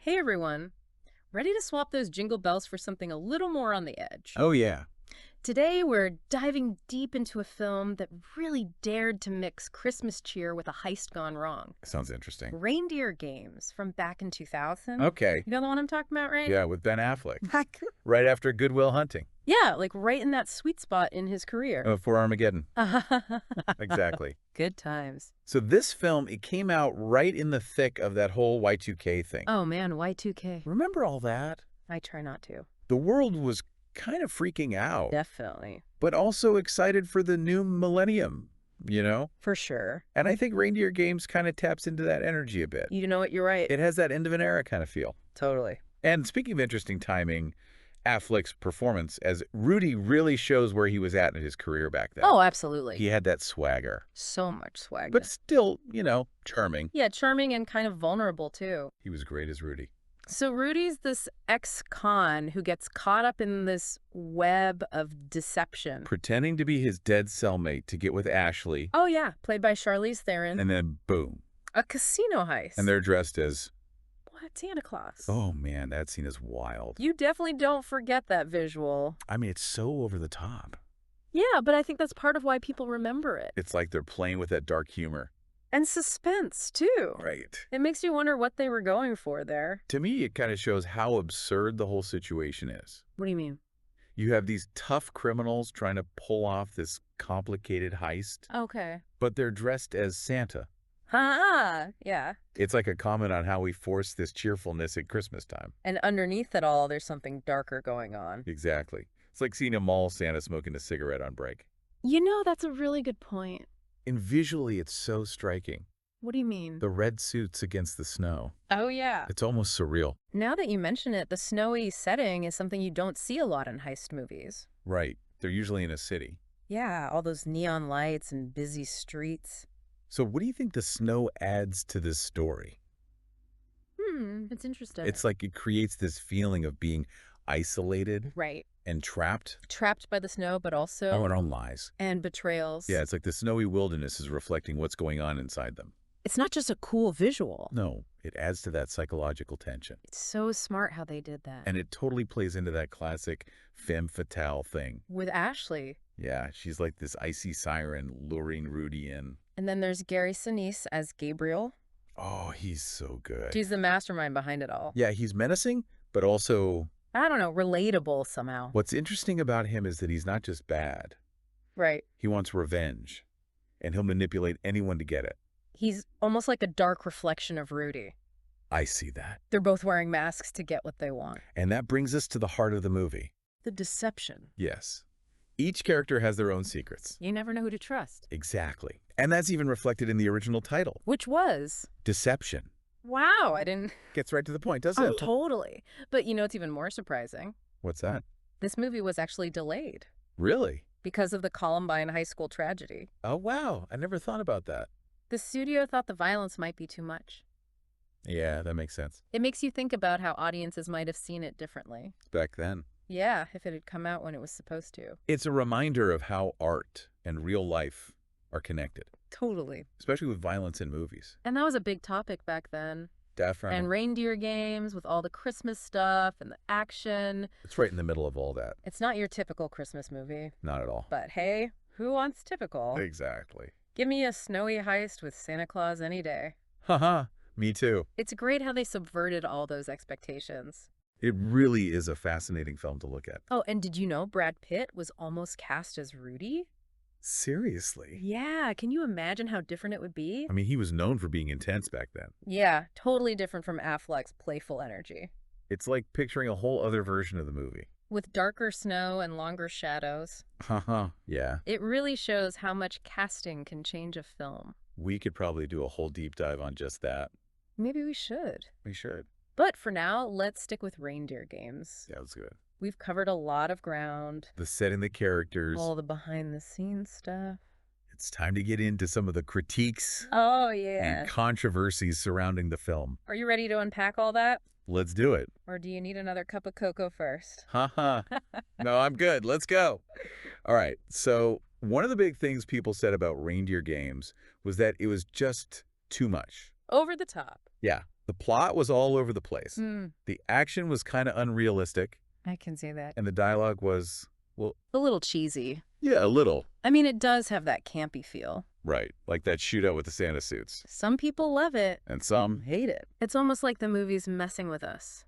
Hey everyone, ready to swap those jingle bells for something a little more on the edge? Oh, yeah. Today we're diving deep into a film that really dared to mix Christmas cheer with a heist gone wrong. Sounds interesting. Reindeer Games from back in 2000. Okay. You know the one I'm talking about, right? Yeah, with Ben Affleck. Back. Right after Good Will Hunting. Yeah, like right in that sweet spot in his career. For Armageddon. Exactly. Good times. So this film, it came out right in the thick of that whole Y2K thing. Oh man, Y2K. Remember all that? I try not to. The world was kind of freaking out, Definitely. but also excited for the new millennium, you know? For sure. And I think Reindeer Games kind of taps into that energy a bit. You know what? You're right. It has that end of an era kind of feel. Totally. And speaking of interesting timing, Affleck's performance as Rudy really shows where he was at in his career back then. Oh, absolutely. He had that swagger, So much swag. but still, charming. Yeah, charming and kind of vulnerable, too. He was great as Rudy. So Rudy's this ex-con who gets caught up in this web of deception. Pretending to be his dead cellmate to get with Ashley, Oh, yeah, played by Charlize Theron. and then boom. A casino heist. And they're dressed as, What? Santa Claus. oh man, that scene is wild. You definitely don't forget that visual. I mean, it's so over the top. Yeah, but I think that's part of why people remember it. It's like they're playing with that dark humor. And suspense, too. Right. It makes you wonder what they were going for there. To me, it kind of shows how absurd the whole situation is. What do you mean? You have these tough criminals trying to pull off this complicated heist, Okay. but they're dressed as Santa. Yeah. It's like a comment on how we force this cheerfulness at Christmas time. And underneath it all, there's something darker going on. Exactly. It's like seeing a mall Santa smoking a cigarette on break. You know, that's a really good point. And visually, it's so striking. What do you mean? The red suits against the snow. Oh, yeah. It's almost surreal. Now that you mention it, the snowy setting is something you don't see a lot in heist movies. Right. They're usually in a city. Yeah, all those neon lights and busy streets. So what do you think the snow adds to this story? It's interesting. It's like it creates this feeling of being isolated Right. and trapped. Trapped by the snow, but also... Our own lies. And betrayals. Yeah, it's like the snowy wilderness is reflecting what's going on inside them. It's not just a cool visual. No, it adds to that psychological tension. It's so smart how they did that. And it totally plays into that classic femme fatale thing. With Ashley. Yeah, she's like this icy siren luring Rudy in. And then there's Gary Sinise as Gabriel. Oh, he's so good. She's the mastermind behind it all. Yeah, he's menacing, but also... I don't know, relatable somehow. What's interesting about him is that he's not just bad. Right. He wants revenge, and he'll manipulate anyone to get it. He's almost like a dark reflection of Rudy. I see that. They're both wearing masks to get what they want. And that brings us to the heart of the movie. The deception. Yes. Each character has their own secrets. You never know who to trust. Exactly. And that's even reflected in the original title. Which was? Deception. Wow, I didn't... Gets right to the point, doesn't Oh, it? totally. But you know what's even more surprising? What's that? This movie was actually delayed Really? because of the Columbine high school tragedy. Oh, wow. I never thought about that. The studio thought the violence might be too much. Yeah, that makes sense. It makes you think about how audiences might have seen it differently. Back then. Yeah, if it had come out when it was supposed to. It's a reminder of how art and real life are connected, Totally. especially with violence in movies. And that was a big topic back then. Definitely. And Reindeer Games with all the Christmas stuff and the action. It's right in the middle of all that. It's not your typical Christmas movie. Not at all. But hey, who wants typical? Exactly. Give me a snowy heist with Santa Claus any day. Haha, me too. It's great how they subverted all those expectations. It really is a fascinating film to look at. Oh, and did you know Brad Pitt was almost cast as Rudy? Seriously? Yeah, can you imagine how different it would be? I mean, he was known for being intense back then. Yeah, totally different from Affleck's playful energy. It's like picturing a whole other version of the movie. With darker snow and longer shadows. Haha, yeah. It really shows how much casting can change a film. We could probably do a whole deep dive on just that. Maybe we should. We should. But for now, let's stick with Reindeer Games. Yeah, let's do it. We've covered a lot of ground. The setting, the characters. All the behind-the-scenes stuff. It's time to get into some of the critiques Oh, yeah. and controversies surrounding the film. Are you ready to unpack all that? Let's do it. Or do you need another cup of cocoa first? Haha. No, I'm good. Let's go. All right. So one of the big things people said about Reindeer Games was that it was just too much. Over the top. Yeah. The plot was all over the place. Mm, The action was kind of unrealistic, I can see that. and the dialogue was, well, A little cheesy. yeah, a little. I mean, it does have that campy feel. Right, like that shootout with the Santa suits. Some people love it. And some hate it. It's almost like the movie's messing with us.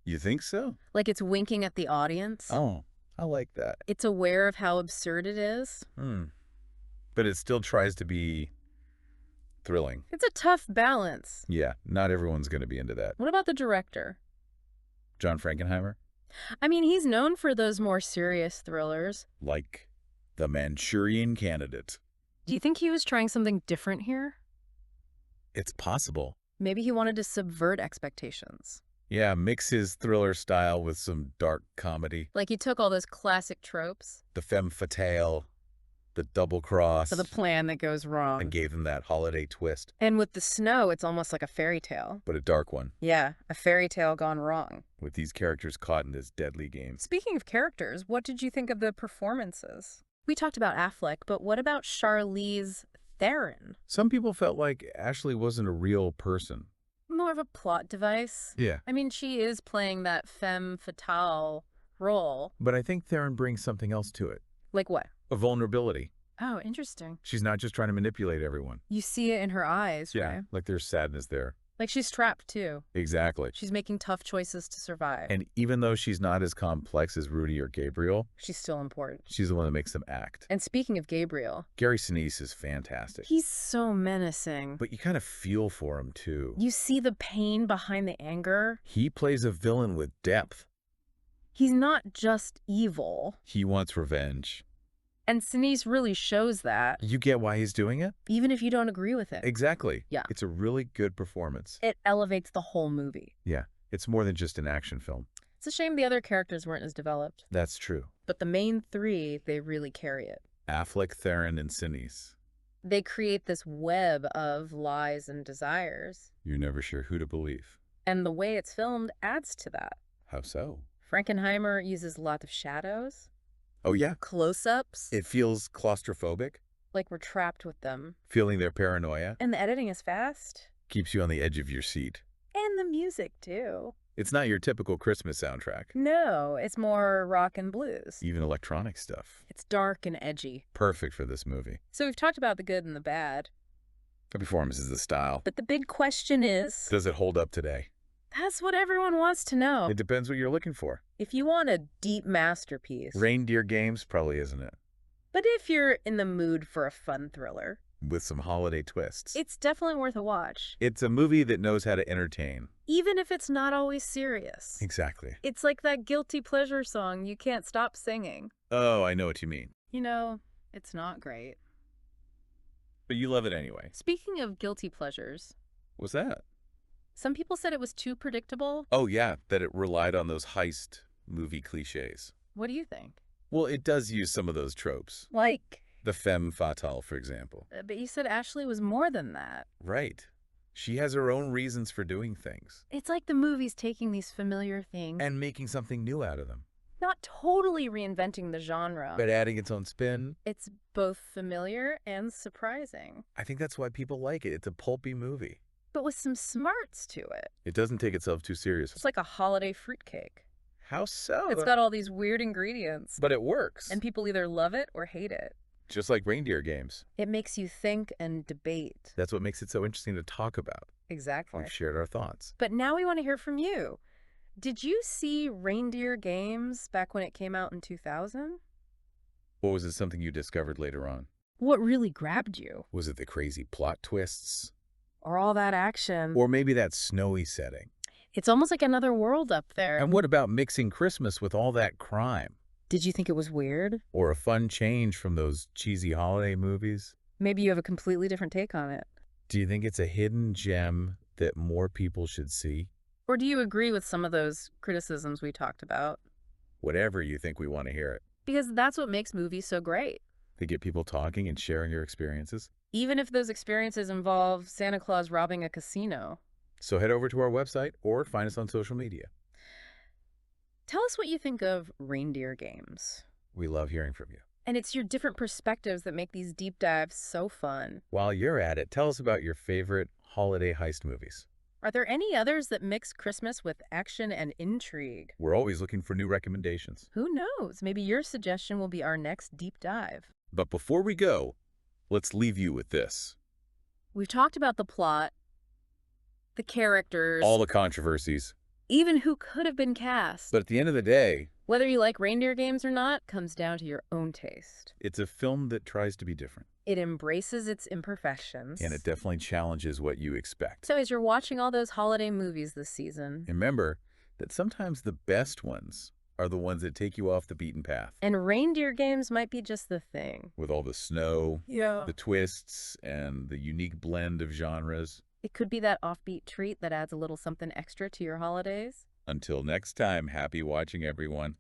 You think so? Like it's winking at the audience. Oh, I like that. It's aware of how absurd it is. But it still tries to be thrilling. It's a tough balance. Yeah, not everyone's going to be into that. What about the director? John Frankenheimer? I mean, he's known for those more serious thrillers. Like The Manchurian Candidate. Do you think he was trying something different here? It's possible. Maybe he wanted to subvert expectations. Yeah, mix his thriller style with some dark comedy. Like he took all those classic tropes. The femme fatale, the double cross, For the plan that goes wrong. and gave them that holiday twist, And with the snow, it's almost like a fairy tale. but a dark one, Yeah, a fairy tale gone wrong. with these characters caught in this deadly game. Speaking of characters, what did you think of the performances? We talked about Affleck, but what about Charlize Theron? Some people felt like Ashley wasn't a real person. More of a plot device. Yeah. I mean, she is playing that femme fatale role. But I think Theron brings something else to it. Like what? A vulnerability. Oh, interesting. She's not just trying to manipulate everyone. You see it in her eyes, right? Like there's sadness there. Like she's trapped too. Exactly. She's making tough choices to survive. And even though she's not as complex as Rudy or Gabriel, She's still important. she's the one that makes them act. And speaking of Gabriel, Gary Sinise is fantastic. he's so menacing. But you kind of feel for him, too. You see the pain behind the anger. He plays a villain with depth. He's not just evil. He wants revenge. And Sinise really shows that, You get why he's doing it? even if you don't agree with it. Exactly. Yeah. It's a really good performance. It elevates the whole movie. Yeah. It's more than just an action film. It's a shame the other characters weren't as developed. That's true. But the main three, they really carry it. Affleck, Theron, and Sinise. They create this web of lies and desires. You're never sure who to believe. And the way it's filmed adds to that. How so? Frankenheimer uses lots of shadows, Oh, yeah. close-ups, It feels claustrophobic. like we're trapped with them. Feeling their paranoia And the editing is fast. keeps you on the edge of your seat. And the music, too. It's not your typical Christmas soundtrack. No, it's more rock and blues. Even electronic stuff. It's dark and edgy. Perfect for this movie. So we've talked about the good and the bad. The performance is the style. But the big question is, Does it hold up today? that's what everyone wants to know. It depends what you're looking for. If you want a deep masterpiece. Reindeer Games probably isn't it. But if you're in the mood for a fun thriller, With some holiday twists. it's definitely worth a watch. It's a movie that knows how to entertain. Even if it's not always serious. Exactly. It's like that guilty pleasure song you can't stop singing. Oh, I know what you mean. You know, it's not great. But you love it anyway. Speaking of guilty pleasures, What's that? some people said it was too predictable. Oh, yeah, that it relied on those heist movie cliches. What do you think? Well, it does use some of those tropes. Like, The femme fatale, for example. but you said Ashley was more than that. Right. She has her own reasons for doing things. It's like the movie's taking these familiar things, And making something new out of them. not totally reinventing the genre. But adding its own spin. It's both familiar and surprising, I think that's why people like it. It's a pulpy movie. but with some smarts to it. It doesn't take itself too seriously. It's like a holiday fruitcake. How so? It's got all these weird ingredients, But it works. and people either love it or hate it. Just like Reindeer Games. It makes you think and debate. That's what makes it so interesting to talk about. Exactly. We've shared our thoughts. But now we want to hear from you. Did you see Reindeer Games back when it came out in 2000? Or was it something you discovered later on? What really grabbed you? Was it the crazy plot twists? Or all that action? Or maybe that snowy setting? It's almost like another world up there. And what about mixing Christmas with all that crime? Did you think it was weird? Or a fun change from those cheesy holiday movies? Maybe you have a completely different take on it. Do you think it's a hidden gem that more people should see? Or do you agree with some of those criticisms we talked about? Whatever you think, we want to hear it. Because that's what makes movies so great. To get people talking and sharing their experiences. Even if those experiences involve Santa Claus robbing a casino. So head over to our website or find us on social media. Tell us what you think of Reindeer Games. We love hearing from you. And it's your different perspectives that make these deep dives so fun. While you're at it, tell us about your favorite holiday heist movies. Are there any others that mix Christmas with action and intrigue? We're always looking for new recommendations. Who knows? Maybe your suggestion will be our next deep dive. But before we go, let's leave you with this. We've talked about the plot, the characters, All the controversies. even who could have been cast. But at the end of the day, Whether you like Reindeer Games or not comes down to your own taste. it's a film that tries to be different. It embraces its imperfections. And it definitely challenges what you expect. So as you're watching all those holiday movies this season, Remember that sometimes the best ones are the ones that take you off the beaten path. and Reindeer Games might be just the thing. With all the snow, Yeah. the twists, and the unique blend of genres. It could be that offbeat treat that adds a little something extra to your holidays. Until next time, happy watching, everyone.